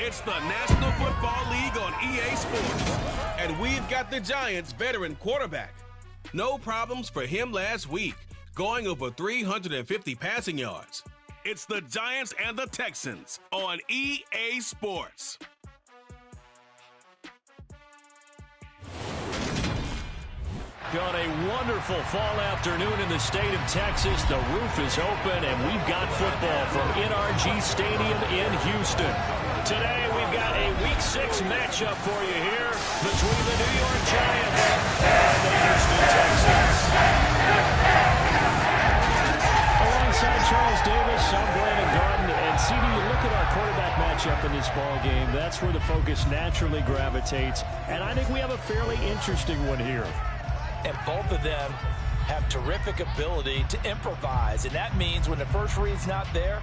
It's the National Football League on EA Sports. And we've got the Giants' veteran quarterback. No problems for him last week, going over 350 passing yards. It's the Giants and the Texans on EA Sports. On a wonderful fall afternoon in the state of Texas, the roof is open, and we've got football from NRG Stadium in Houston. Today, we've got a Week 6 matchup for you here between the New York Giants and the Houston Texans. Alongside Charles Davis, I'm Brandon Garden, and CD, you look at our quarterback matchup in this ball game. That's where the focus naturally gravitates, and I think we have a fairly interesting one here. And both of them have terrific ability to improvise. And that means when the first read's not there,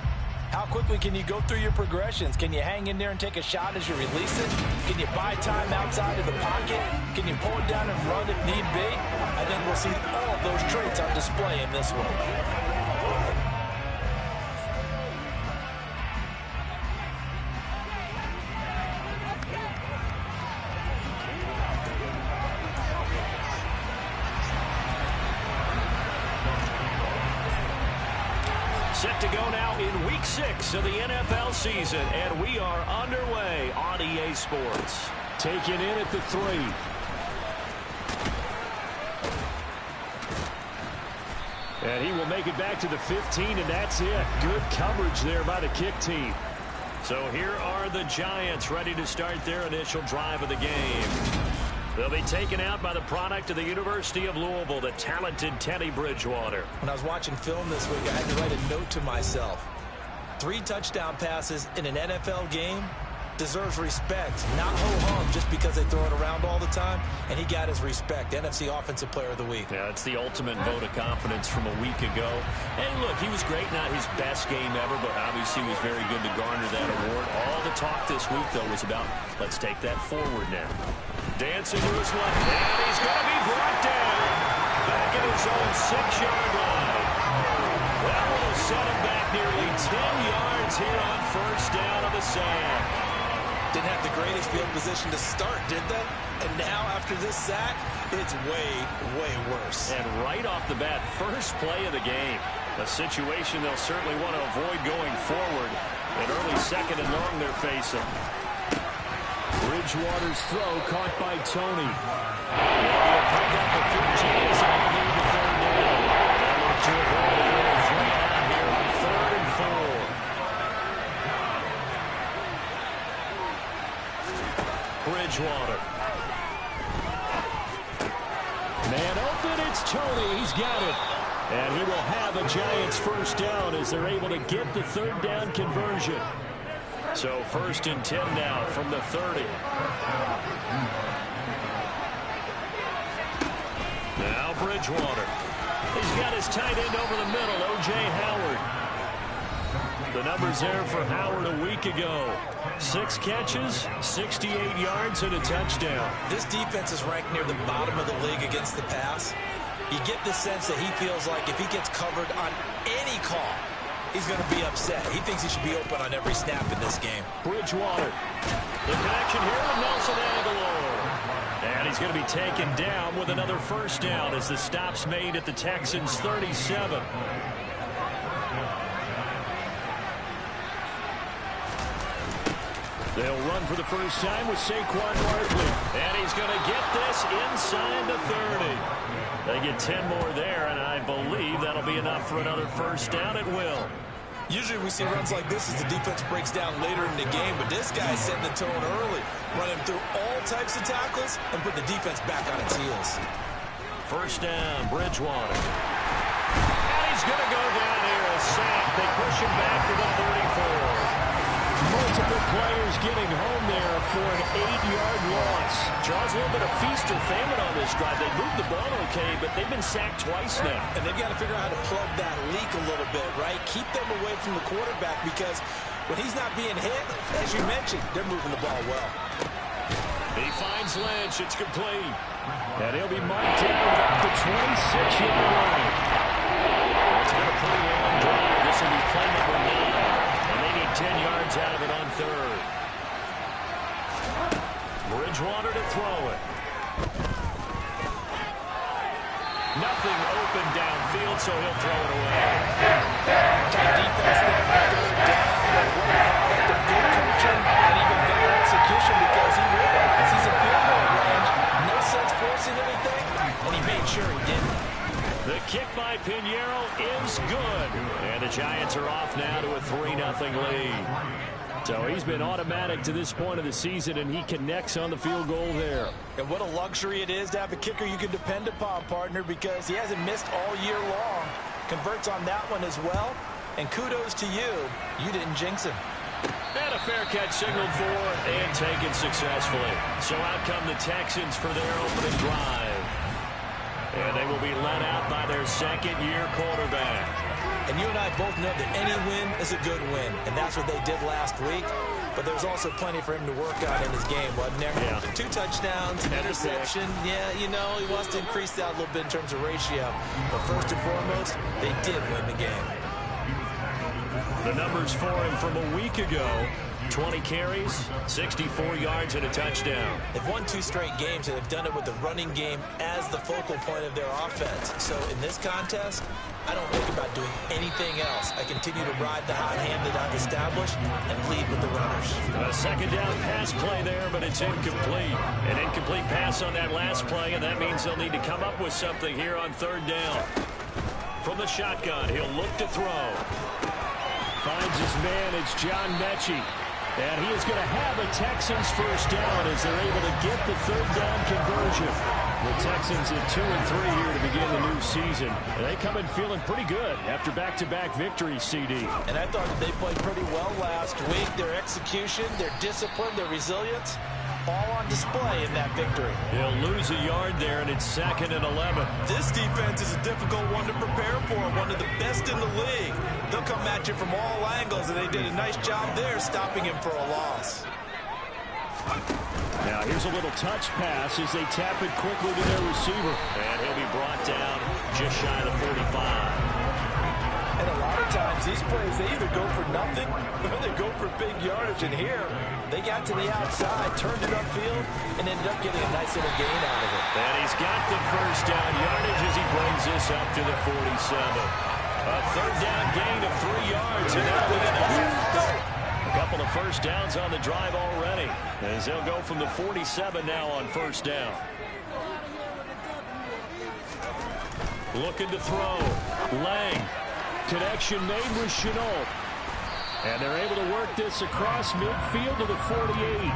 how quickly can you go through your progressions? Can you hang in there and take a shot as you release it? Can you buy time outside of the pocket? Can you pull it down and run if need be? I think we'll see all of those traits on display in this one. Set to go now in Week 6 of the NFL season, and we are underway on EA Sports. Taken in at the 3. And he will make it back to the 15, and that's it. Good coverage there by the kick team. So here are the Giants ready to start their initial drive of the game. They'll be taken out by the product of the University of Louisville, the talented Teddy Bridgewater. When I was watching film this week, I had to write a note to myself. 3 touchdown passes in an NFL game deserves respect, not ho-hum just because they throw it around all the time, and he got his respect. NFC Offensive Player of the Week. Yeah, it's the ultimate vote of confidence from a week ago. And look, he was great, not his best game ever, but obviously was very good to garner that award. All the talk this week, though, was about let's take that forward now. Dancing to his left, and he's going to be brought down back at his own 6-yard line. That will set him back nearly 10 yards here on first down of the sack. Didn't have the greatest field position to start, did they? And now, after this sack, it's way, way worse. And right off the bat, first play of the game. A situation they'll certainly want to avoid going forward. An early second and long they're facing. Bridgewater's throw caught by Tony. He'll pick up the 15 as they lead the third down. They look to avoid a little three out here on 3rd and 4. Bridgewater. Man open, it's Tony. He's got it. And he will have a Giants first down as they're able to get the 3rd down conversion. So 1st and 10 now from the 30. Now Bridgewater. He's got his tight end over the middle, O.J. Howard. The numbers there for Howard a week ago. 6 catches, 68 yards, and a touchdown. This defense is ranked near the bottom of the league against the pass. You get the sense that he feels like if he gets covered on any call, he's going to be upset. He thinks he should be open on every snap in this game. Bridgewater. The connection here with Nelson Aguilar. And he's going to be taken down with another first down as the stop's made at the Texans' 37. They'll run for the first time with Saquon Barkley. And he's going to get this inside the 30. They get 10 more there, and I believe that'll be enough for another first down. It will. Usually we see runs like this as the defense breaks down later in the game, but this guy's setting the tone early, running through all types of tackles and put the defense back on its heels. First down, Bridgewater. And he's going to go down here, a sack. They push him back to the 34. Multiple players getting home there for an 8-yard loss. Charles, a little bit of feast or famine on this drive. They moved the ball okay, but they've been sacked twice now. And they've got to figure out how to plug that leak a little bit, right? Keep them away from the quarterback because when he's not being hit, as you mentioned, they're moving the ball well. He finds Lynch. It's complete. And he'll be marked down about the 26-yard line. It's been a pretty long drive. This will be play number 9. And they need 10 yards out of it on 3rd. open downfield, so he'll throw it away. Tight defense there, third down. What a product of good coaching and even better execution because he realized he's in field goal range. No sense forcing anything, and he made sure he didn't. The kick by Pinheiro is good. And the Giants are off now to a 3-0 lead. So he's been automatic to this point of the season, and he connects on the field goal there. And what a luxury it is to have a kicker you can depend upon, partner, because he hasn't missed all year long. Converts on that one as well. And kudos to you. You didn't jinx him. And a fair catch signaled for and taken successfully. So out come the Texans for their opening drive. And they will be led out by their second-year quarterback. And you and I both know that any win is a good win, and that's what they did last week. But there's also plenty for him to work on in his game, wasn't there? Yeah. 2 touchdowns, interception. Yeah, you know, he wants to increase that a little bit in terms of ratio. But first and foremost, they did win the game. The numbers for him from a week ago: 20 carries, 64 yards, and a touchdown. They've won 2 straight games, and they've done it with the running game as the focal point of their offense. So in this contest, I don't think about doing anything else. I continue to ride the hot hand that I've established and lead with the runners. A second down pass play there, but it's incomplete. An incomplete pass on that last play, and that means they'll need to come up with something here on third down. From the shotgun, he'll look to throw. Finds his man, it's John Mechie. And he is going to have a Texans first down as they're able to get the third down conversion. The Texans at 2-3 here to begin the new season. And they come in feeling pretty good after back-to-back victories, CD. And I thought they played pretty well last week. Their execution, their discipline, their resilience, all on display in that victory. He'll lose a yard there, and it's 2nd and 11. This defense is a difficult one to prepare for, one of the best in the league. They'll come at you from all angles, and they did a nice job there stopping him for a loss. Now here's a little touch pass as they tap it quickly to their receiver. And he'll be brought down just shy of the 45. And a lot of times these plays, they either go for nothing or they go for big yardage. And here, they got to the outside, turned it upfield, and ended up getting a nice little gain out of it. And he's got the first down yardage as he brings this up to the 47. A third down gain of 3 yards. And that'll be enough. A couple of first downs on the drive already, as they'll go from the 47 now on first down. Looking to throw. Lang. Connection made with Chenault. And they're able to work this across midfield to the 48.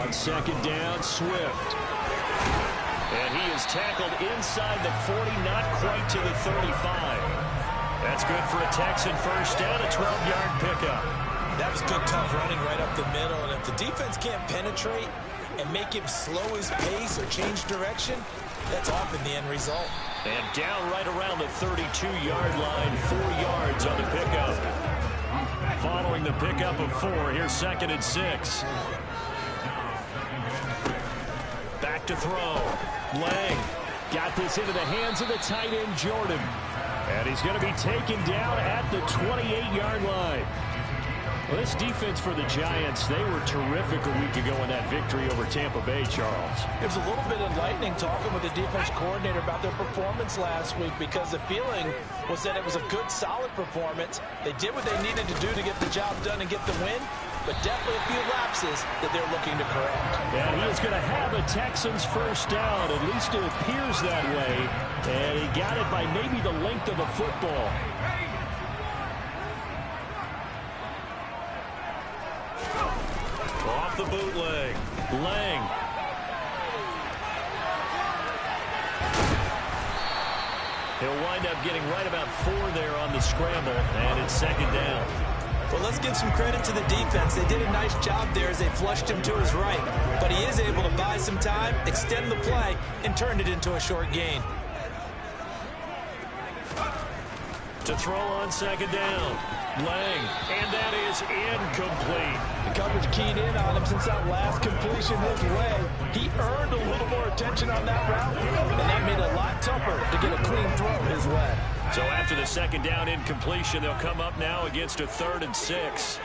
On second down, Swift. And he is tackled inside the 40, not quite to the 35. That's good for a Texan first down, a 12-yard pickup. That was good, tough running right up the middle. And if the defense can't penetrate and make him slow his pace or change direction, that's often the end result. And down right around the 32-yard line, 4 yards on the pickup. Following the pickup of 4, here's 2nd and 6. Back to throw. Lang got this into the hands of the tight end, Jordan. And he's going to be taken down at the 28-yard line. Well, this defense for the Giants, they were terrific a week ago in that victory over Tampa Bay, Charles. It was a little bit enlightening talking with the defense coordinator about their performance last week, because the feeling was that it was a good, solid performance. They did what they needed to do to get the job done and get the win, but definitely a few lapses that they're looking to correct. And he is going to have a Texans first down. At least it appears that way. And he got it by maybe the length of a football. Off the bootleg. Lang. He'll wind up getting right about 4 there on the scramble, and it's 2nd down. Well, let's give some credit to the defense. They did a nice job there as they flushed him to his right. But he is able to buy some time, extend the play, and turn it into a short gain. To throw on 2nd down. Lang, and that is incomplete. The coverage keyed in on him since that last completion his way. He earned a little more attention on that route, and that made it a lot tougher to get a clean throw his way. So after the 2nd down incompletion, they'll come up now against a 3rd and 6.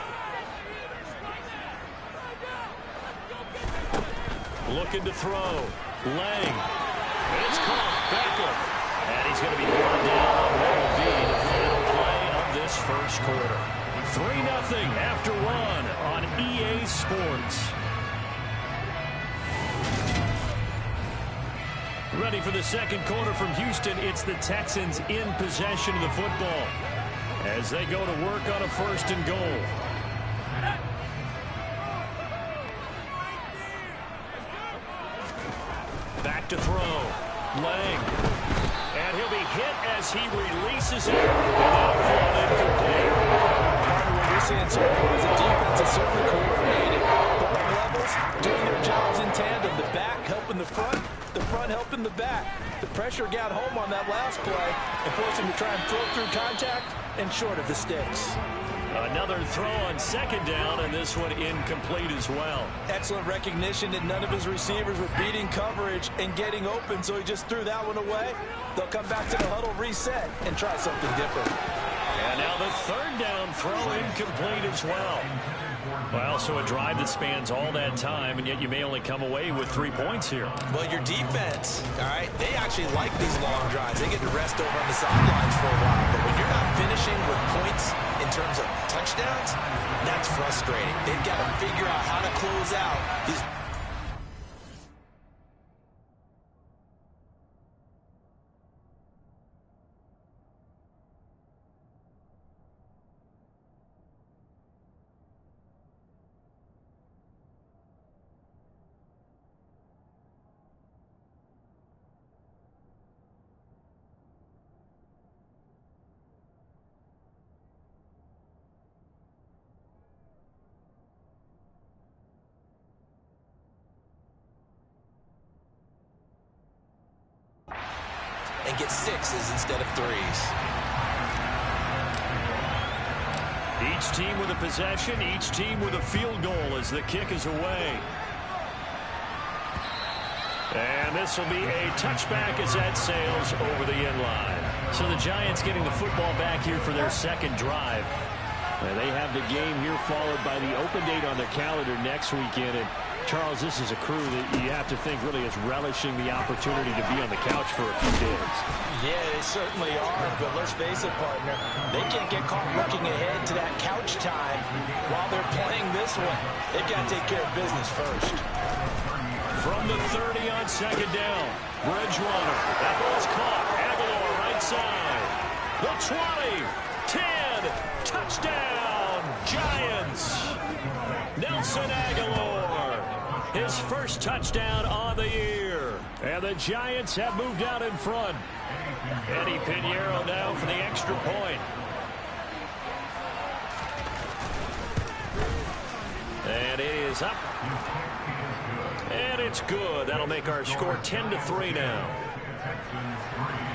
Looking to throw. Lang. It's caught. Beckham. And he's going to be brought down on what will be the final play of this first quarter. 3-0 after one on EA Sports. Ready for the second quarter from Houston. It's the Texans in possession of the football as they go to work on a 1st and goal. Back to throw. Lang. And he'll be hit as he releases it. And that'll fall incomplete. What we're seeing so far is the defense is certainly coordinated. Both levels doing their jobs in tandem. The back helping the front helping the back. The pressure got home on that last play and forced him to try and throw through contact and short of the sticks. Another throw on 2nd down, and this one incomplete as well. Excellent recognition that none of his receivers were beating coverage and getting open, so he just threw that one away. They'll come back to the huddle, reset, and try something different. And now the 3rd down throw incomplete as well. Well, so a drive that spans all that time, and yet you may only come away with 3 points here. Well, your defense, all right, they actually like these long drives. They get to rest over on the sidelines for a while. But when you're not finishing with points in terms of touchdowns, that's frustrating. They've got to figure out how to close out these. And get 6s instead of 3s. Each team with a possession, each team with a field goal as the kick is away. And this will be a touchback as that sails over the end line. So the Giants getting the football back here for their 2nd drive. And they have the game here followed by the open date on their calendar next weekend. And Charles, this is a crew that you have to think really is relishing the opportunity to be on the couch for a few days. Yeah, they certainly are, but let's face it, partner, they can't get caught looking ahead to that couch time while they're playing this one. They've got to take care of business first. From the 30 on 2nd down, Bridgewater. That ball's caught. Aguilar right side. The 20, 10, touchdown, Giants. Nelson Aguilar. His first touchdown on the year. And the Giants have moved out in front. Eddie Pinheiro now for the extra point. And it is up. And it's good. That'll make our score 10-3 now.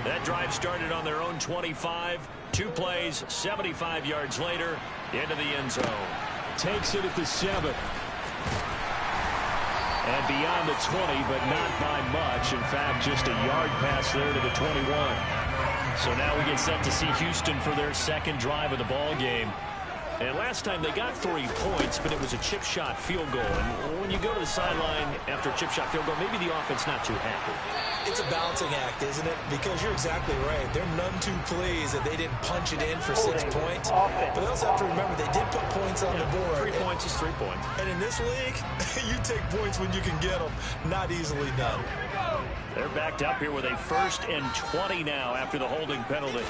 That drive started on their own 25. 2 plays, 75 yards later, into the end zone. Takes it at the 7. And beyond the 20, but not by much. In fact, just a yard pass there to the 21. So now we get set to see Houston for their 2nd drive of the ball game. And last time they got 3 points, but it was a chip shot field goal. And when you go to the sideline after a chip shot field goal, maybe the offense not too happy. It's a balancing act, isn't it? Because you're exactly right. They're none too pleased that they didn't punch it in for 6 points. But they also have to remember they did put points on the board. 3 points is 3 points. And in this league, you take points when you can get them. Not easily done. They're backed up here with a 1st and 20 now after the holding penalty.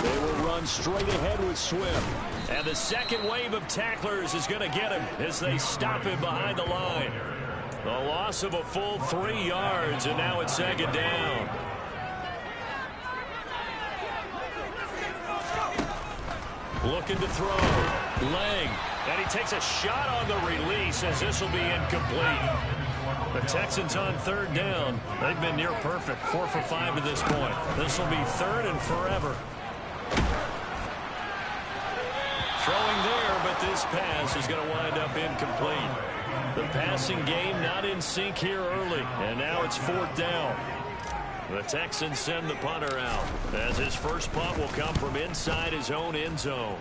They will run straight ahead with Swift. And the 2nd wave of tacklers is going to get him as they stop him behind the line. The loss of a full 3 yards, and now it's 2nd down. Looking to throw. Lang. And he takes a shot on the release as this will be incomplete. The Texans on 3rd down. They've been near perfect. 4 for 5 to this point. This will be 3rd and forever. Throwing there, but this pass is going to wind up incomplete. The passing game not in sync here early, and now it's 4th down. The Texans send the punter out, as his first punt will come from inside his own end zone.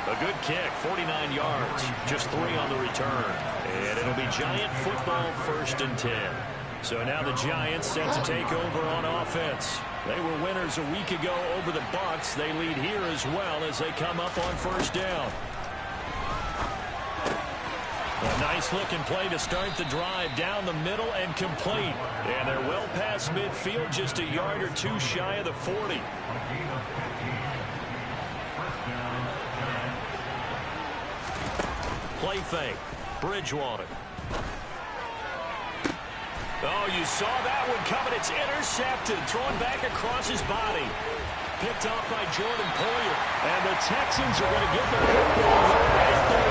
A good kick, 49 yards, just 3 on the return. And it'll be Giant football, 1st and 10. So now the Giants set to take over on offense. They were winners a week ago over the Bucs. They lead here as well as they come up on 1st down. A nice-looking play to start the drive down the middle and complete. And they're well past midfield, just a yard or 2 shy of the 40. Play fake. Bridgewater. Oh, you saw that one coming. It's intercepted. Thrown back across his body. Picked off by Jordan Poyer. And the Texans are going to get the football at the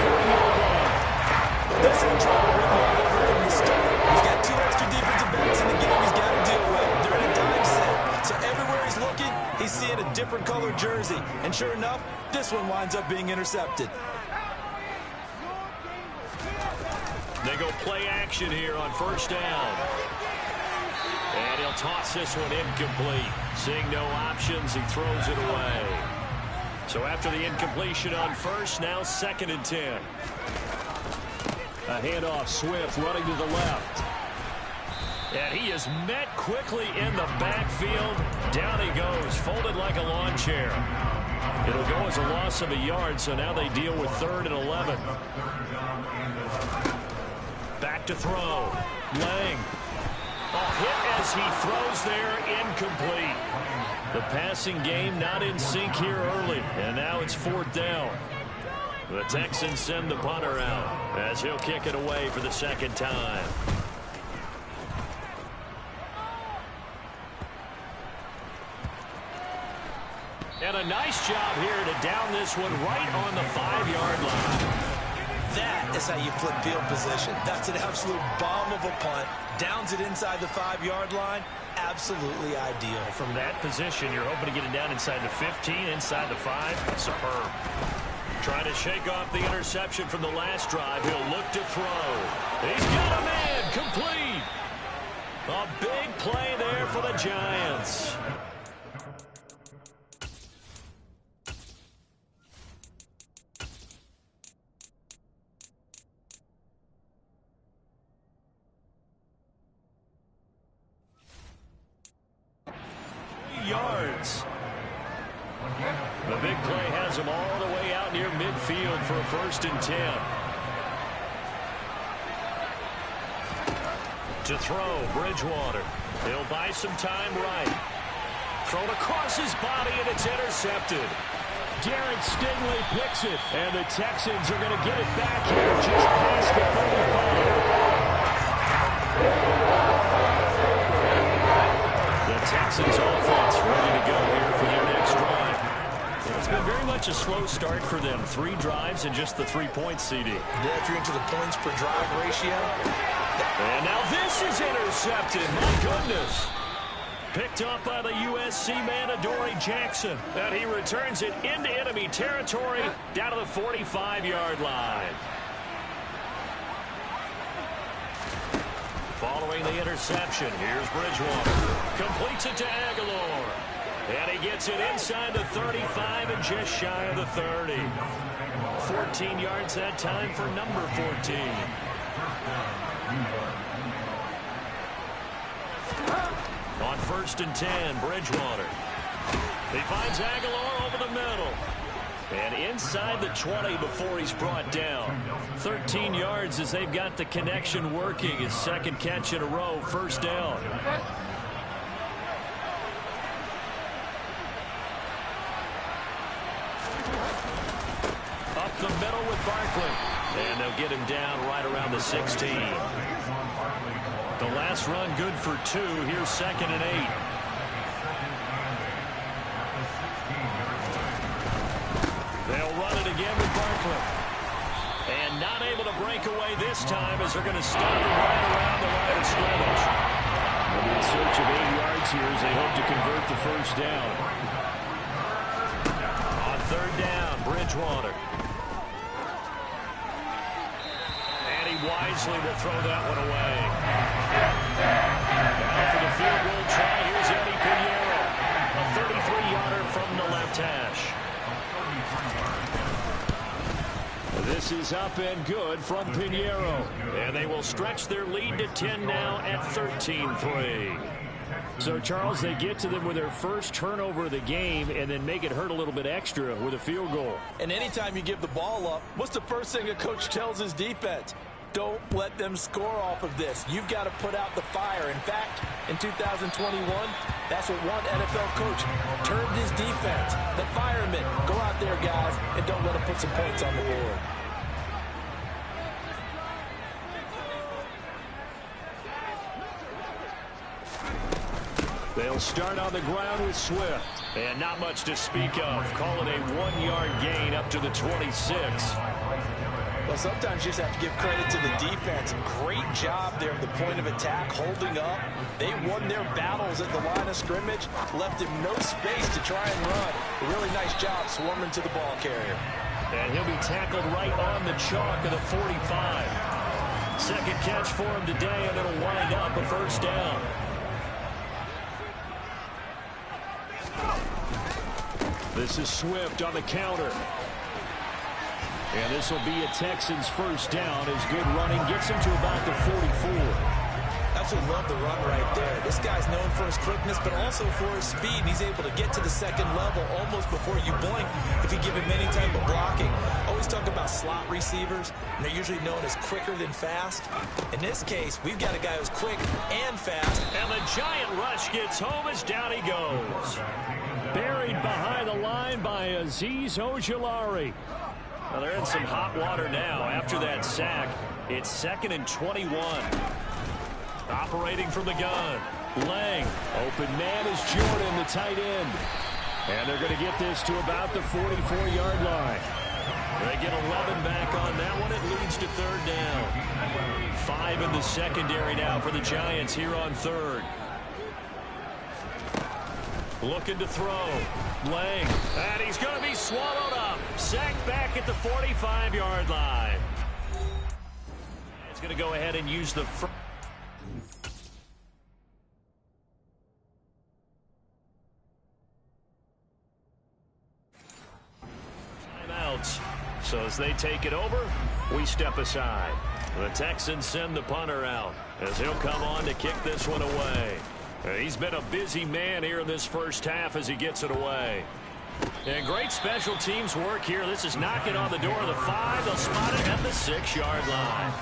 40-yard line. This is trouble with him all over from the start. He's got 2 extra defensive backs in the game he's got to deal with. They're in a dime set. So everywhere he's looking, he's seeing a different colored jersey. And sure enough, this one winds up being intercepted. They go play action here on 1st down. And he'll toss this one incomplete. Seeing no options, he throws it away. So after the incompletion on 1st, now 2nd and 10. A handoff, Swift running to the left. And he is met quickly in the backfield. Down he goes, folded like a lawn chair. It'll go as a loss of a yard, so now they deal with 3rd and 11. Back to throw. Lang. A hit as he throws there, incomplete. The passing game not in sync here early, and now it's 4th down. The Texans send the punter out as he'll kick it away for the 2nd time. And a nice job here to down this one right on the 5-yard line. That is how you flip field position. That's an absolute bomb of a punt. Downs it inside the 5-yard line. Absolutely ideal. From that position, you're hoping to get it down inside the 15, inside the 5. Superb. Trying to shake off the interception from the last drive. He'll look to throw. He's got a man. Complete. A big play there for the Giants. Yards. The big play has him all the way out near midfield for a 1st and 10. To throw, Bridgewater. He'll buy some time right. Thrown across his body, and it's intercepted. Garrett Stingley picks it, and the Texans are going to get it back here just past the 35. The Texans offense ready to go here for their next drive. It's been very much a slow start for them. 3 drives and just the 3 points, CD. Yeah, if you're into the points per drive ratio. And now this is intercepted. My goodness. Picked up by the USC man, Adoree Jackson. And he returns it into enemy territory down to the 45-yard line. Following the interception, here's Bridgewater. Completes it to Aguilar. And he gets it inside the 35 and just shy of the 30. 14 yards that time for number 14. On 1st and 10, Bridgewater. He finds Aguilar over the middle. And inside the 20 before he's brought down. 13 yards as they've got the connection working. His 2nd catch in a row, 1st down. Up the middle with Barkley. And they'll get him down right around the 16. The last run good for 2. Here's 2nd and 8. They'll run it again with Barkley. And not able to break away this time as they're going to stop him right around the line of scrimmage. They'll be in search of 8 yards here as they hope to convert the 1st down. On 3rd down, Bridgewater. And he wisely will throw that one away. Now for the field goal try, here's Eddie Pinheiro. A 33-yarder from the left hash. This is up and good from Pinheiro. And they will stretch their lead to 10 now at 13-3. So, Charles, they get to them with their first turnover of the game and then make it hurt a little bit extra with a field goal. And anytime you give the ball up, what's the first thing a coach tells his defense? Don't let them score off of this. You've got to put out the fire. In fact, in 2021, that's what one NFL coach termed his defense. The firemen. Go out there, guys, and don't let them put some points on the board. They'll start on the ground with Swift. And not much to speak of. Call it a 1-yard gain up to the 26. Well, sometimes you just have to give credit to the defense. Great job there at the point of attack, holding up. They won their battles at the line of scrimmage, left him no space to try and run. A really nice job swarming to the ball carrier. And he'll be tackled right on the chalk of the 45. Second catch for him today, and it'll wind up a first down. This is Swift on the counter. And this will be a Texans first down as good running gets him to about the 44. Absolutely love the run right there. This guy's known for his quickness, but also for his speed. He's able to get to the second level almost before you blink if you give him any type of blocking. Always talk about slot receivers, and they're usually known as quicker than fast. In this case, we've got a guy who's quick and fast. And the giant rush gets home as down he goes. Buried behind the line by Azeez Ojulari. Well, they're in some hot water now after that sack. It's 2nd and 21. Operating from the gun. Lang. Open man is Jordan, the tight end. And they're going to get this to about the 44-yard line. They get 11 back on that one. It leads to 3rd down. 5 in the secondary now for the Giants here on 3rd. Looking to throw. Lang. And he's going to be swallowed up. Sacked back at the 45-yard line. It's going to go ahead and use the front. Timeouts. So as they take it over, we step aside. The Texans send the punter out as he'll come on to kick this one away. He's been a busy man here in this first half as he gets it away. And great special teams work here. This is knocking on the door of the 5. They'll spot it at the 6-yard line.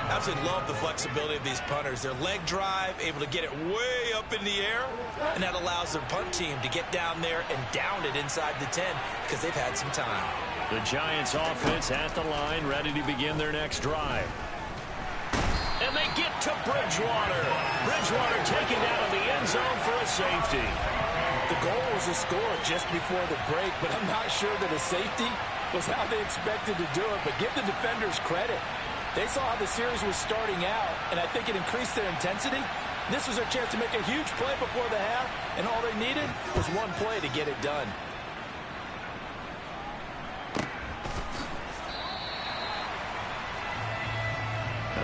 Absolutely love the flexibility of these punters. Their leg drive, able to get it way up in the air, and that allows their punt team to get down there and down it inside the 10 because they've had some time. The Giants offense at the line, ready to begin their next drive. And they get to Bridgewater. Bridgewater taken down in the end zone for a safety. The goal was a score just before the break, but I'm not sure that a safety was how they expected to do it. But give the defenders credit. They saw how the series was starting out, and I think it increased their intensity. This was their chance to make a huge play before the half, and all they needed was one play to get it done.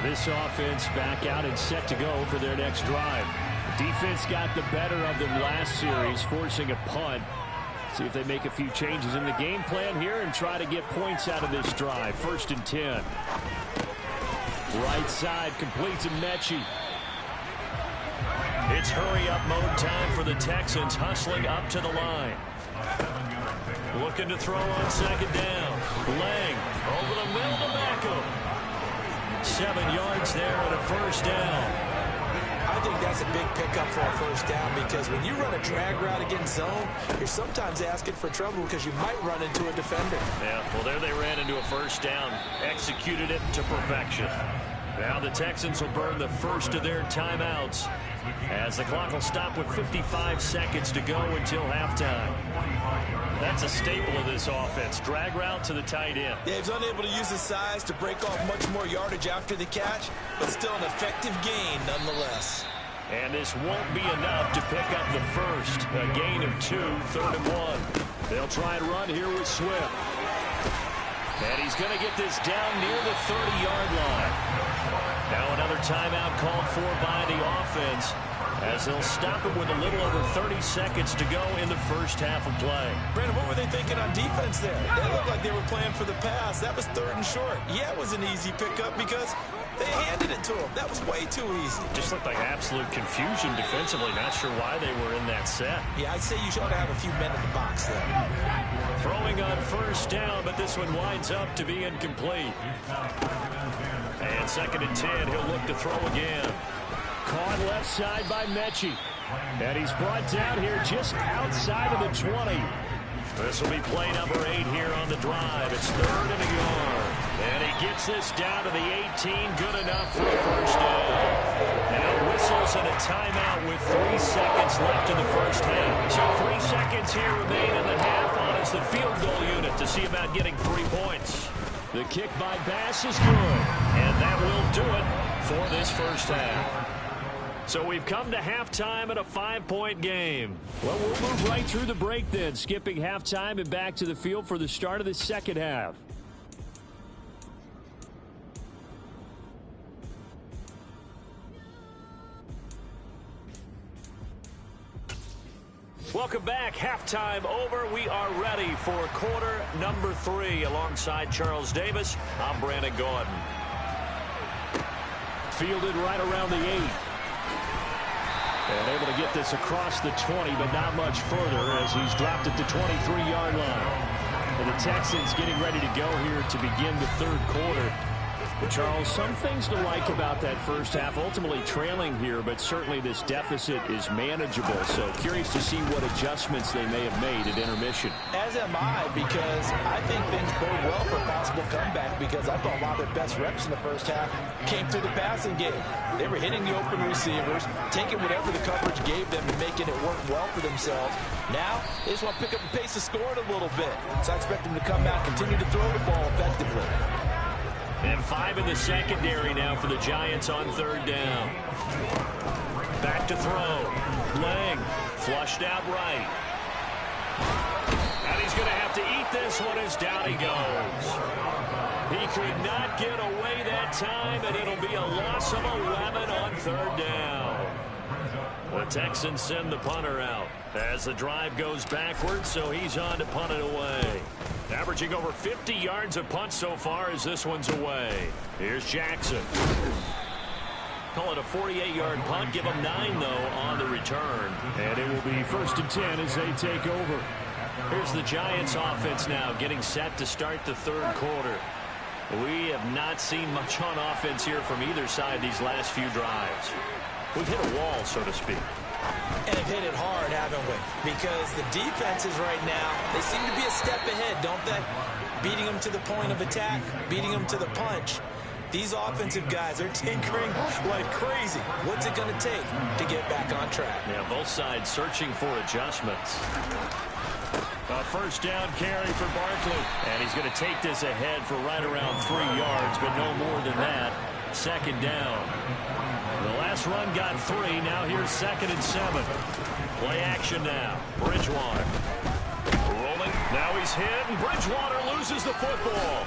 This offense back out and set to go for their next drive. Defense got the better of them last series, forcing a punt. See if they make a few changes in the game plan here and try to get points out of this drive. 1st and 10. Right side complete to Mechie. It's hurry-up mode time for the Texans, hustling up to the line. Looking to throw on 2nd down. Lang over the middle to Beckham. 7 yards there and a first down. I think that's a big pickup for a first down because when you run a drag route against zone, you're sometimes asking for trouble because you might run into a defender. Yeah, well, there they ran into a first down, executed it to perfection. Now the Texans will burn the first of their timeouts as the clock will stop with 55 seconds to go until halftime. That's a staple of this offense. Drag route to the tight end. Yeah, he's unable to use his size to break off much more yardage after the catch, but still an effective gain nonetheless. And this won't be enough to pick up the first. A gain of 2, 3rd and 1. They'll try and run here with Swift. And he's going to get this down near the 30-yard line. Now another timeout called for by the offense as they'll stop him with a little over 30 seconds to go in the first half of play. Brandon, what were they thinking on defense there? They looked like they were playing for the pass. That was 3rd and short. Yeah, it was an easy pickup because they handed it to him. That was way too easy. Just looked like absolute confusion defensively. Not sure why they were in that set. Yeah, I'd say you should have a few men in the box there. Throwing on first down, but this one winds up to be incomplete. And 2nd and 10, he'll look to throw again. Caught left side by Mechie. And he's brought down here just outside of the 20. This will be play number 8 here on the drive. It's 3rd and a yard. And he gets this down to the 18. Good enough for a first down. Now whistles and a timeout with 3 seconds left in the first half. So 3 seconds here remain in the half on as the field goal unit to see about getting 3 points. The kick by Bass is good. And that will do it for this first half. So we've come to halftime at a 5-point game. Well, we'll move right through the break then, skipping halftime and back to the field for the start of the second half. Welcome back. Halftime over. We are ready for quarter number 3. Alongside Charles Davis, I'm Brandon Gordon. Fielded right around the 8. And able to get this across the 20, but not much further as he's dropped at the 23-yard line. And the Texans getting ready to go here to begin the 3rd quarter. But Charles, some things to like about that first half. Ultimately trailing here, but certainly this deficit is manageable. So curious to see what adjustments they may have made at intermission. As am I, because I think things bode well for a possible comeback, because I thought a lot of their best reps in the first half came through the passing game. They were hitting the open receivers, taking whatever the coverage gave them and making it work well for themselves. Now, they just want to pick up the pace of scoring a little bit. So I expect them to come out, continue to throw the ball effectively. And 5 in the secondary now for the Giants on 3rd down. Back to throw. Lang flushed out right. And he's going to have to eat this one as down he goes. He could not get away that time, and it'll be a loss of 11 on 3rd down. The Texans send the punter out as the drive goes backwards, so he's on to punt it away. Averaging over 50 yards of punt so far as this one's away. Here's Jackson. Call it a 48-yard punt. Give them 9, though, on the return. And it will be 1st and 10 as they take over. Here's the Giants offense now getting set to start the 3rd quarter. We have not seen much on offense here from either side these last few drives. We've hit a wall, so to speak. And have hit it hard, haven't we? Because the defenses right now, they seem to be a step ahead, don't they? Beating them to the point of attack, beating them to the punch. These offensive guys are tinkering like crazy. What's it going to take to get back on track? Yeah, both sides searching for adjustments. A first down carry for Barkley. And he's going to take this ahead for right around 3 yards, but no more than that. 2nd down. The last run got 3. Now here's 2nd and 7. Play action now. Bridgewater. Rolling. Now he's hit, and Bridgewater loses the football.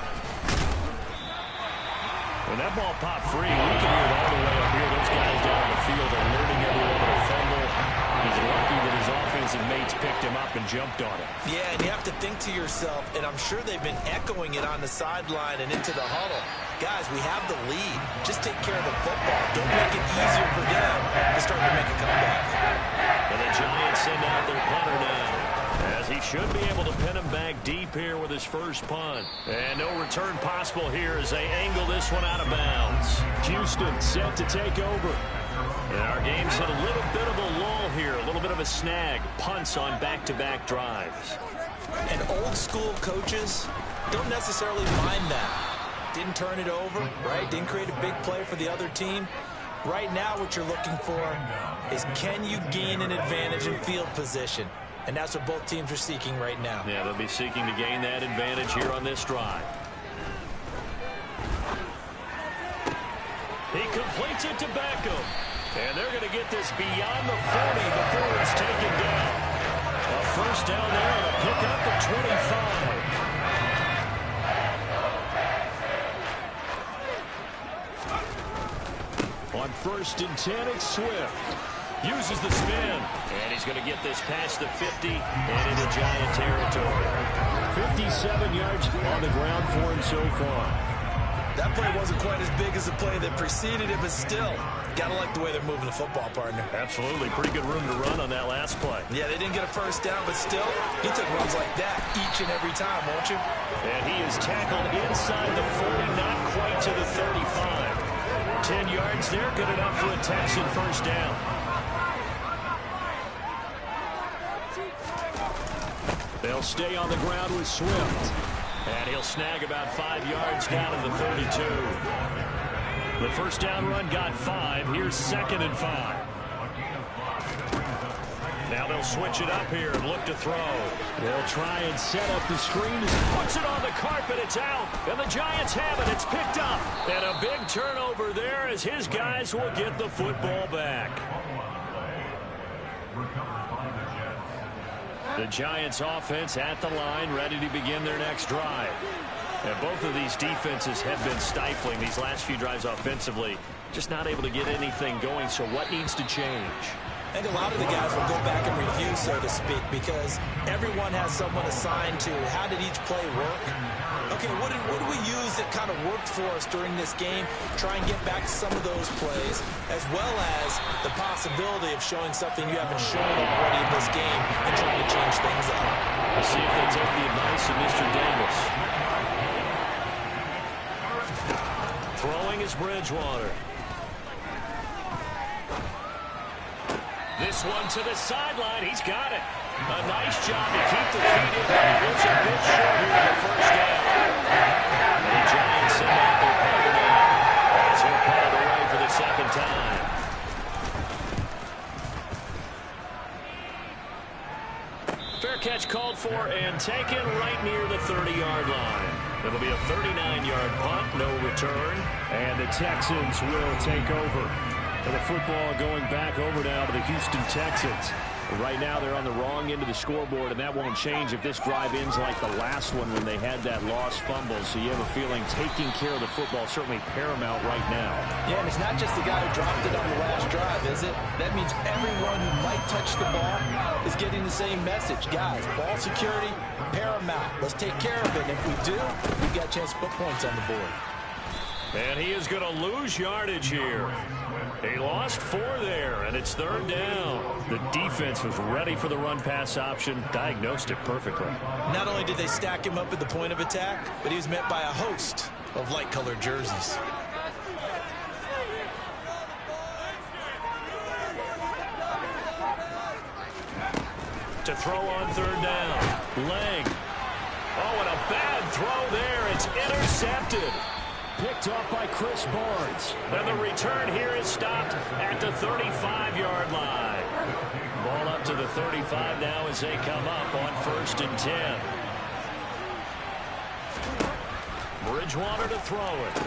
When that ball popped free, we can hear it all the way up here. Those guys down on the field are learning every over to fumble. He's lucky that his offensive mates picked him up and jumped on him. Yeah, and you have to think to yourself, and I'm sure they've been echoing it on the sideline and into the huddle. Guys, we have the lead. Just take care of the football. Don't make it easier for them to start to make a comeback. And the Giants send out their punter now, as he should be able to pin him back deep here with his first punt. And no return possible here as they angle this one out of bounds. Houston set to take over. And our game's hit a little bit of a lull here, a little bit of a snag. Punts on back-to-back drives. And old school coaches don't necessarily mind that. Didn't turn it over, right? Didn't create a big play for the other team. Right now what you're looking for is, can you gain an advantage in field position? And that's what both teams are seeking right now. Yeah, they'll be seeking to gain that advantage here on this drive. He completes it to Beckham. And they're going to get this beyond the 40 before it's taken down. A first down there and a pick up at 25. On 1st and 10, it's Swift. Uses the spin. And he's going to get this past the 50 and into Giant territory. 57 yards on the ground for him so far. That play wasn't quite as big as the play that preceded it, but still, got to like the way they're moving the football, partner. Absolutely. Pretty good room to run on that last play. Yeah, they didn't get a first down, but still, he took runs like that each and every time, won't you? And he is tackled inside the 40, not quite to the 35. 10 yards there, good enough for a Texan first down. They'll stay on the ground with Swift. And he'll snag about 5 yards down to the 32. The first down run got 5. Here's 2nd and 5. Now they'll switch it up here and look to throw. They'll try and set up the screen. Puts it on the carpet. It's out. And the Giants have it. It's picked up. And a big turnover there as his guys will get the football back. The Giants offense at the line, ready to begin their next drive. And both of these defenses have been stifling these last few drives offensively. Just not able to get anything going, so what needs to change? I think a lot of the guys will go back and review, so to speak, because everyone has someone assigned to how did each play work. Okay, what did we use that kind of worked for us during this game? Try and get back to some of those plays, as well as the possibility of showing something you haven't shown already in this game and trying to change things up. We'll see if they take the advice of Mr. Davis. Throwing is Bridgewater. This one to the sideline. He's got it. A nice job to keep the feet in, but he was a bit short here on the first down. And the Giants send out their punter now as he'll punt it away for the second time. Fair catch called for and taken right near the 30-yard line. It'll be a 39-yard punt, no return, and the Texans will take over. And the football going back over now to the Houston Texans. Right now they're on the wrong end of the scoreboard, and that won't change if this drive ends like the last one when they had that lost fumble. So you have a feeling taking care of the football certainly paramount right now. Yeah, and it's not just the guy who dropped it on the last drive, is it? That means everyone who might touch the ball is getting the same message. Guys, ball security, paramount. Let's take care of it. And if we do, we've got a chance to put points on the board. And he is going to lose yardage here. He lost 4 there, and it's 3rd down. The defense was ready for the run-pass option, diagnosed it perfectly. Not only did they stack him up at the point of attack, but he was met by a host of light-colored jerseys. To throw on 3rd down. Lang. Oh, and a bad throw there. It's intercepted. Picked off by Chris Barnes. And the return here is stopped at the 35-yard line. Ball up to the 35 now as they come up on 1st and 10. Bridgewater to throw it.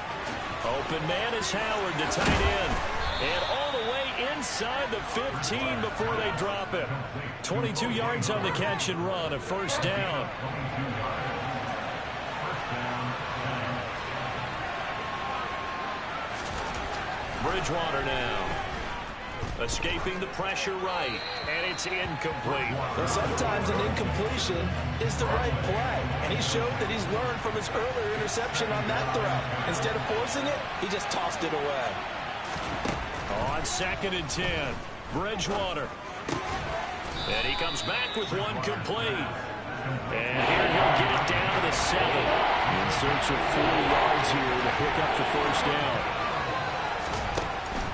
Open man is Howard, the tight end. And all the way inside the 15 before they drop it. 22 yards on the catch and run, a 1st down. Bridgewater now. Escaping the pressure right. And it's incomplete. Well, sometimes an incompletion is the right play. And he showed that he's learned from his earlier interception on that throw. Instead of forcing it, he just tossed it away. On 2nd and 10. Bridgewater. And he comes back with one complete. And here he'll get it down to the 7. In search of 4 yards here to pick up the 1st down.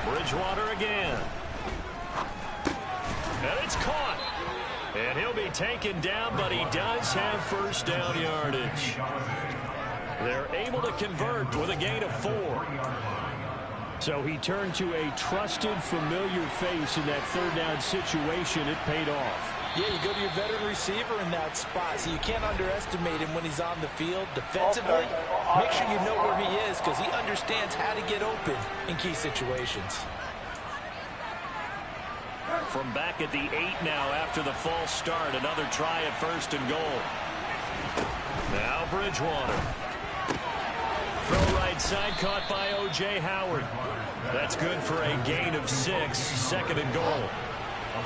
Bridgewater again. And it's caught. And he'll be taken down, but he does have 1st down yardage. They're able to convert with a gain of 4. So he turned to a trusted, familiar face in that 3rd down situation. It paid off. Yeah, you go to your veteran receiver in that spot, so you can't underestimate him when he's on the field. Defensively, make sure you know where he is because he understands how to get open in key situations. From back at the 8 now after the false start, another try at 1st and goal. Now Bridgewater. Throw right side caught by O.J. Howard. That's good for a gain of 6, 2nd and goal. And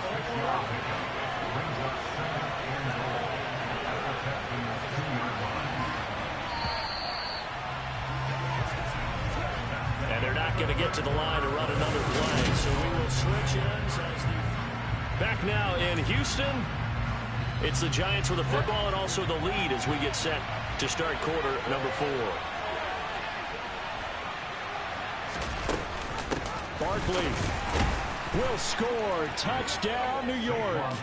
they're not going to get to the line to run another play, so we will switch ends. Back now in Houston, it's the Giants with the football and also the lead as we get set to start quarter number 4. Barkley will score. Touchdown, New York.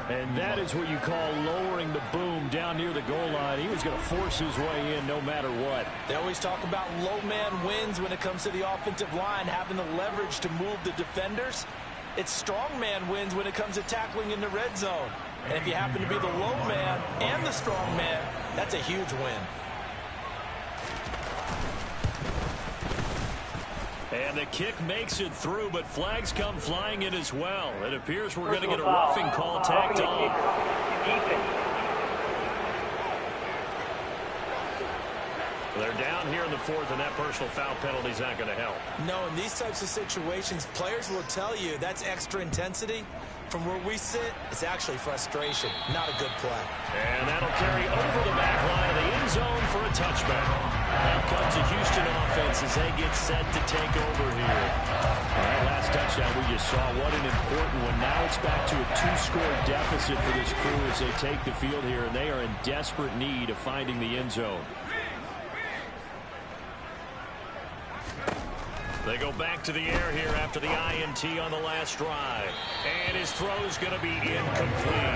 And that is what you call lowering the boom down near the goal line. He was going to force his way in no matter what. They always talk about low man wins when it comes to the offensive line, having the leverage to move the defenders. It's strong man wins when it comes to tackling in the red zone. And if you happen to be the low man and the strong man, that's a huge win. And the kick makes it through, but flags come flying in as well. It appears we're going to get a roughing call tacked on. They're down here in the 4th, and that personal foul penalty is not going to help. No, in these types of situations, players will tell you that's extra intensity. From where we sit, it's actually frustration, not a good play. And that'll carry over the back line of the end zone for a touchback. Now comes the Houston offense as they get set to take over here. That last touchdown we just saw, what an important one. Now it's back to a 2-score deficit for this crew as they take the field here, and they are in desperate need of finding the end zone. They go back to the air here after the INT on the last drive. And his throw is going to be incomplete.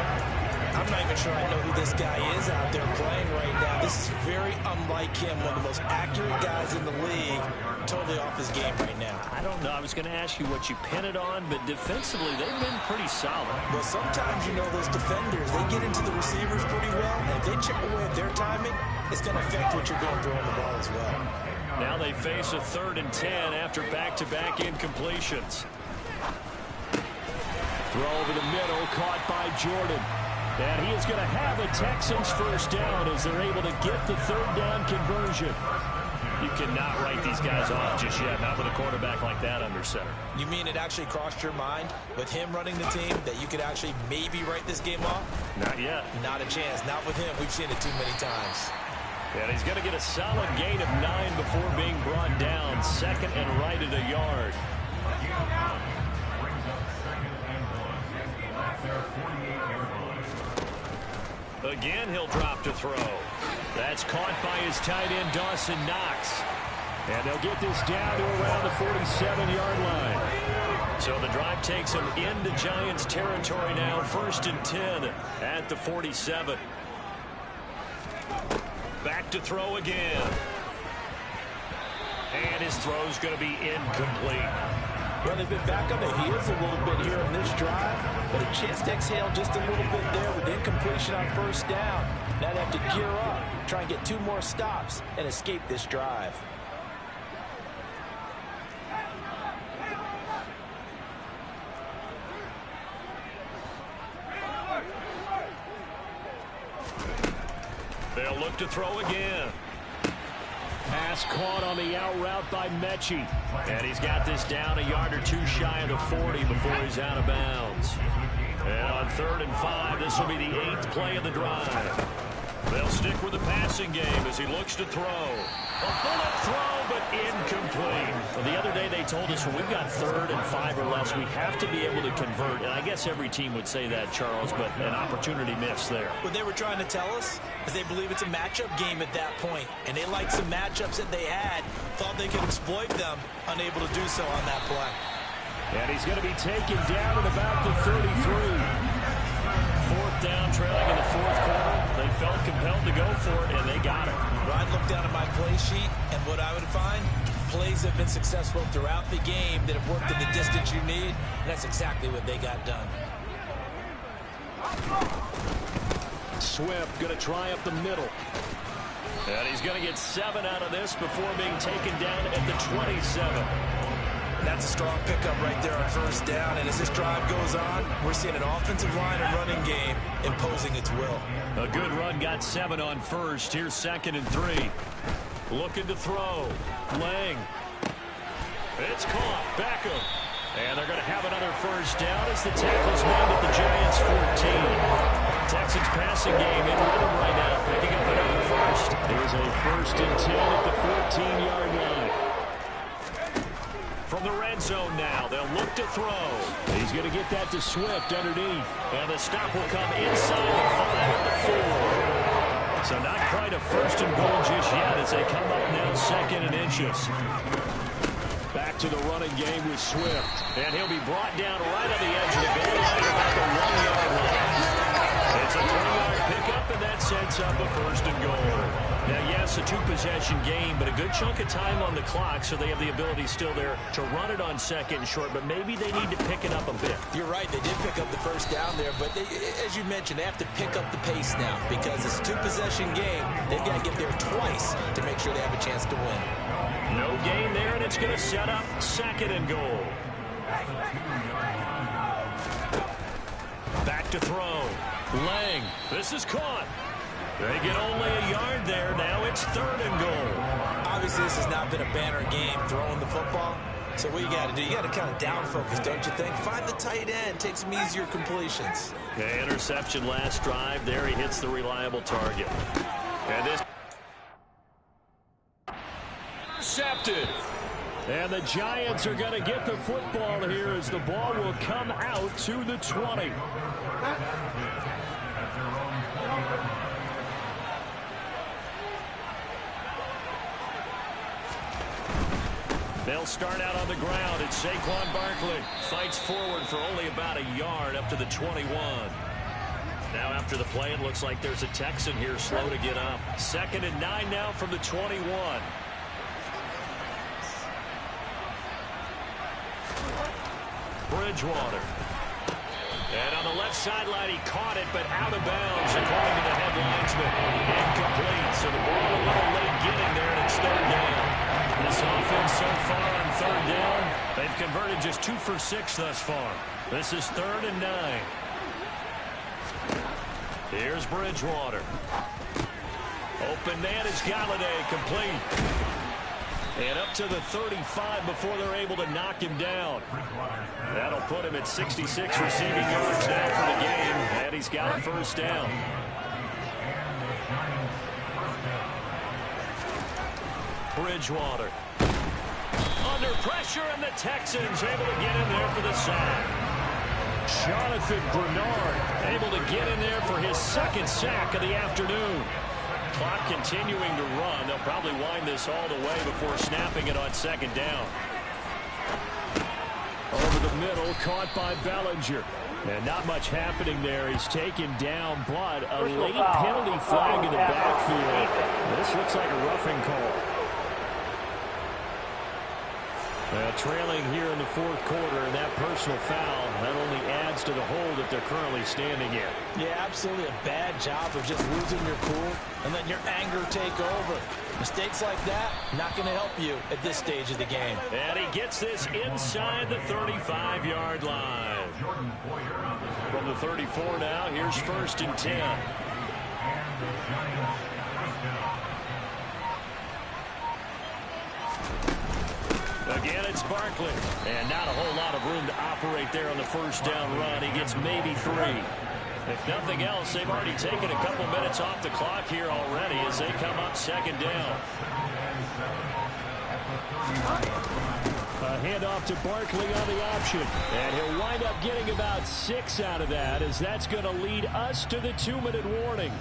I'm not even sure I know who this guy is out there playing right now. This is very unlike him, one of the most accurate guys in the league. Totally off his game right now. I don't know. I was going to ask you what you pin it on, but defensively, they've been pretty solid. Well, sometimes, you know, those defenders, they get into the receivers pretty well. And if they chip away at their timing, it's going to affect what you're going throwing the ball as well. Now they face a 3rd and 10 after back-to-back incompletions. Throw over the middle, caught by Jordan. And he is going to have a Texans first down as they're able to get the 3rd down conversion. You cannot write these guys off just yet, not with a quarterback like that under center. You mean it actually crossed your mind with him running the team that you could actually maybe write this game off? Not yet. Not a chance. Not with him. We've seen it too many times. And he's going to get a solid gain of 9 before being brought down. 2nd and right at a yard. Again, he'll drop to throw. That's caught by his tight end, Dawson Knox. And they'll get this down to around the 47-yard line. So the drive takes him into Giants territory now. 1st and 10 at the 47. Back to throw again. And his throw's going to be incomplete. Well, they've been back on the heels a little bit here on this drive, but a chance to exhale just a little bit there with incompletion on 1st down. Now they have to gear up, try and get 2 more stops, and escape this drive. They'll look to throw again. Pass caught on the out route by Mechie. And he's got this down a yard or 2 shy of the 40 before he's out of bounds. And on 3rd and 5, this will be the 8th play of the drive. They'll stick with the passing game as he looks to throw. A bullet throw, but incomplete. Well, the other day they told us when we've got 3rd and 5 or less, we have to be able to convert. And I guess every team would say that, Charles, but an opportunity missed there. What they were trying to tell us is they believe it's a matchup game at that point. And they liked some matchups that they had, thought they could exploit them, unable to do so on that play. And he's going to be taken down at about the 33. 4th down, trailing in the 4th quarter. They felt compelled to go for it, and they got it. I'd look down at my play sheet, and what I would find, plays have been successful throughout the game that have worked in the distance you need, and that's exactly what they got done. Swift going to try up the middle. And he's going to get 7 out of this before being taken down at the 27. That's a strong pickup right there on 1st down, and as this drive goes on, we're seeing an offensive line and running game imposing its will. A good run, got 7 on 1st. Here's 2nd and 3. Looking to throw. Lang. It's caught. Beckham. And they're going to have another first down as the tackle's made at the Giants' 14. Texans passing game in rhythm right now, picking up another first. Here's a 1st and 10 at the 14-yard line. From the red zone now, they'll look to throw. He's going to get that to Swift underneath. And the stop will come inside the 5 at the 4. So not quite a 1st and goal just yet as they come up now 2nd and inches. Back to the running game with Swift. And he'll be brought down right on the edge of the goal line about the 1-yard line. It's a 3-yard pickup, and that sets up a 1st and goal. Now, yes, a 2-possession game, but a good chunk of time on the clock, so they have the ability still there to run it on 2nd and short, but maybe they need to pick it up a bit. You're right. They did pick up the first down there, but as you mentioned, they have to pick up the pace now because it's a 2-possession game. They've got to get there twice to make sure they have a chance to win. No gain there, and it's going to set up 2nd and goal. Back to throw. Lang. This is caught. They get only a yard there. Now it's 3rd and goal. Obviously, this has not been a banner game throwing the football. So what you got to do, you got to kind of down focus, don't you think? Find the tight end. Take some easier completions. Okay, interception last drive. There he hits the reliable target. And this intercepted. And the Giants are going to get the football here as the ball will come out to the 20. They'll start out on the ground. It's Saquon Barkley. Fights forward for only about a yard up to the 21. Now after the play, it looks like there's a Texan here slow to get up. 2nd and 9 now from the 21. Bridgewater. And on the left sideline, he caught it, but out of bounds, according to the head linesman. Incomplete, so the ball a little late getting there, and it's 3rd down. This offense so far on 3rd down, they've converted just 2 for 6 thus far. This is 3rd and 9. Here's Bridgewater. Open man is Galladay, complete. And up to the 35 before they're able to knock him down. That'll put him at 66 receiving yards now for the game, and he's got a 1st down. Bridgewater. Under pressure, and the Texans able to get in there for the sack. Jonathan Grenard able to get in there for his 2nd sack of the afternoon. Clock continuing to run. They'll probably wind this all the way before snapping it on 2nd down. Over the middle, caught by Bellinger. And not much happening there. He's taken down, but a late penalty flag in the backfield. This looks like a roughing call. Trailing here in the 4th quarter, and that personal foul not only adds to the hole that they're currently standing in. Yeah, absolutely a bad job of just losing your cool and letting your anger take over. Mistakes like that, not going to help you at this stage of the game. And he gets this inside the 35-yard line. From the 34 now, here's 1st and 10. Again, it's Barkley. And not a whole lot of room to operate there on the 1st down run. He gets maybe 3. If nothing else, they've already taken a couple minutes off the clock here already as they come up 2nd down. A handoff to Barkley on the option. And he'll wind up getting about 6 out of that as that's going to lead us to the 2-minute warning.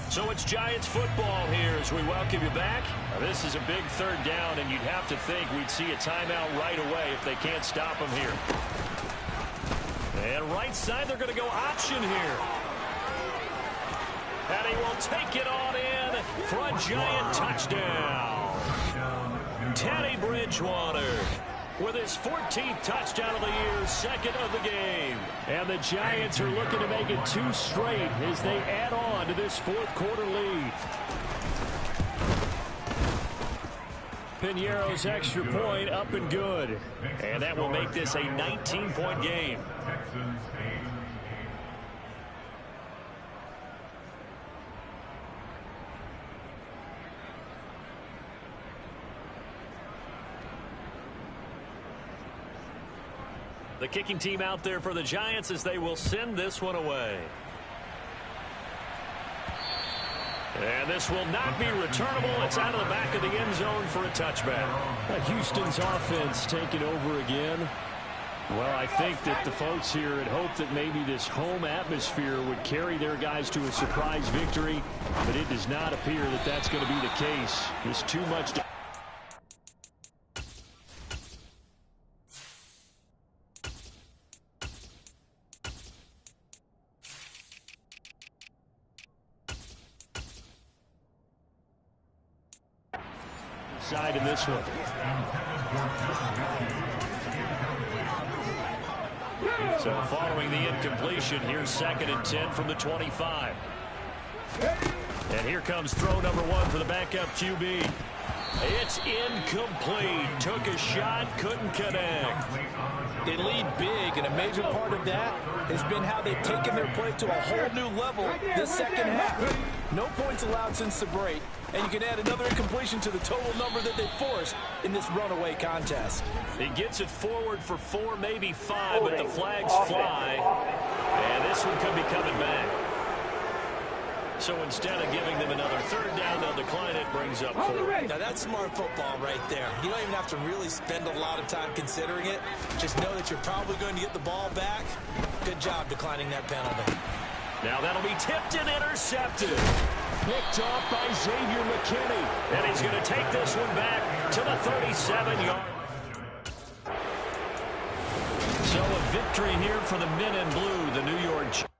So it's Giants football here as we welcome you back. Now, this is a big 3rd down, and you'd have to think we'd see a timeout right away if they can't stop them here. And right side, they're going to go option here. And he will take it on in for a Giant touchdown. Teddy Bridgewater with his 14th touchdown of the year, 2nd of the game. And the Giants are looking to make it 2 straight as they add on to this 4th quarter lead. Piñeiro's extra point up and good. And that will make this a 19-point game. The kicking team out there for the Giants as they will send this one away. And this will not be returnable. It's out of the back of the end zone for a touchback. Houston's offense taking over again. Well, I think that the folks here had hoped that maybe this home atmosphere would carry their guys to a surprise victory, but it does not appear that that's going to be the case. There's too much to... side in this one. So following the incompletion, here's 2nd and 10 from the 25. And here comes throw number 1 for the backup QB. It's incomplete. Took a shot, couldn't connect. They lead big, and a major part of that has been how they've taken their play to a whole new level this second half. No points allowed since the break, and you can add another incompletion to the total number that they forced in this runaway contest. He gets it forward for 4, maybe 5, but the flags fly, and this one could be coming back. So instead of giving them another 3rd down, they'll decline it, brings up 4. Now that's smart football right there. You don't even have to really spend a lot of time considering it. Just know that you're probably going to get the ball back. Good job declining that penalty. Now that'll be tipped and intercepted. Picked off by Xavier McKinney. And he's going to take this one back to the 37-yard. So a victory here for the men in blue, the New York Giants.